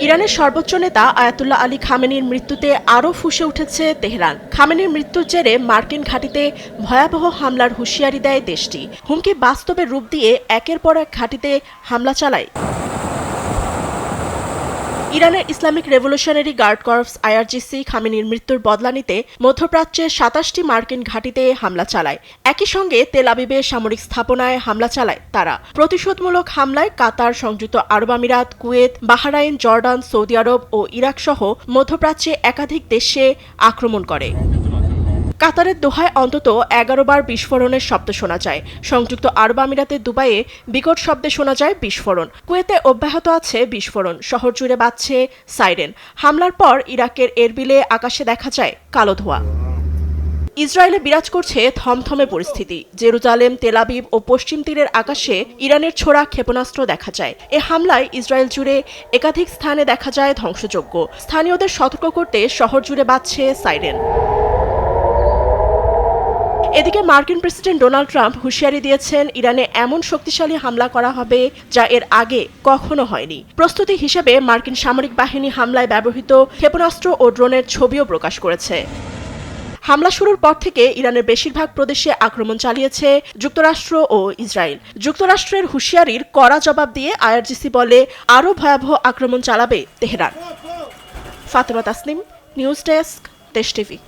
ইরানের সর্বোচ্চ নেতা আয়াতুল্লাহ আলী খামেনির মৃত্যুতে আরও ফুঁসে উঠেছে তেহরান। খামেনির মৃত্যুর জেরে মার্কিন ঘাঁটিতে ভয়াবহ হামলার হুঁশিয়ারি দেয় দেশটি। হুমকি বাস্তবে রূপ দিয়ে একের পর এক ঘাঁটিতে হামলা চালায় ইরানের Islamic revolutionary guard corps IRGC. খামেনির মৃত্যুর বদলা নিতে মধ্যপ্রাচ্যের ২৭টি মার্কিন ঘাঁটিতে হামলা চালায়। একই সঙ্গে তেল আবিবে সামরিক স্থাপনায় হামলা চালায় তারা। প্রতিশোধমূলক হামলায় কাতার, সংযুক্ত আরব আমিরাত, কুয়েত, বাহরাইন, জর্ডান, সৌদি আরব ও ইরাক সহ মধ্যপ্রাচ্যে একাধিক দেশে আক্রমণ করে। কাতারের দোহায় অন্তত ১১ বার বিস্ফোরণের শব্দ শোনা যায়। সংযুক্ত আরব আমিরাতের দুবাইয়ে বিকট শব্দে শোনা যায় বিস্ফোরণ। কুয়েতে অব্যাহত আছে বিস্ফোরণ। শহর জুড়ে বাজছে সাইরেন। হামলার পর ইরাকের এরবিলে আকাশে দেখা যায় কালো ধোঁয়া। ইসরায়েলে বিরাজ করছে থমথমে পরিস্থিতি। জেরুজালেম, তেল আবিব ও পশ্চিম তীরের আকাশে ইরানের ছোড়া ক্ষেপণাস্ত্র দেখা যায়। এ হামলায় ইসরায়েল জুড়ে একাধিক স্থানে দেখা যায় ধ্বংসযজ্ঞ। স্থানীয়দের সতর্ক করতে শহর জুড়ে বাজছে সাইরেন। এদিকে মার্কিন প্রেসিডেন্ট ডোনাল্ড ট্রাম্প হুঁশিয়ারি দিয়েছেন, ইরানে এমন শক্তিশালী হামলা করা হবে যা এর আগে কখনো হয়নি। প্রস্তুতি হিসেবে মার্কিন সামরিক বাহিনী হামলায় ব্যবহৃত ক্ষেপণাস্ত্র ও ড্রোনের ছবিও প্রকাশ করেছে। হামলা শুরুর পর থেকে ইরানের বেশিরভাগ প্রদেশে আক্রমণ চালিয়েছে যুক্তরাষ্ট্র ও ইসরায়েল। যুক্তরাষ্ট্রের হুঁশিয়ারির কড়া জবাব দিয়ে আইআরজিসি বলে আরও ভয়াবহ আক্রমণ চালাবে Tehran. Fatema Tasnim, news desk, দেশ টিভি।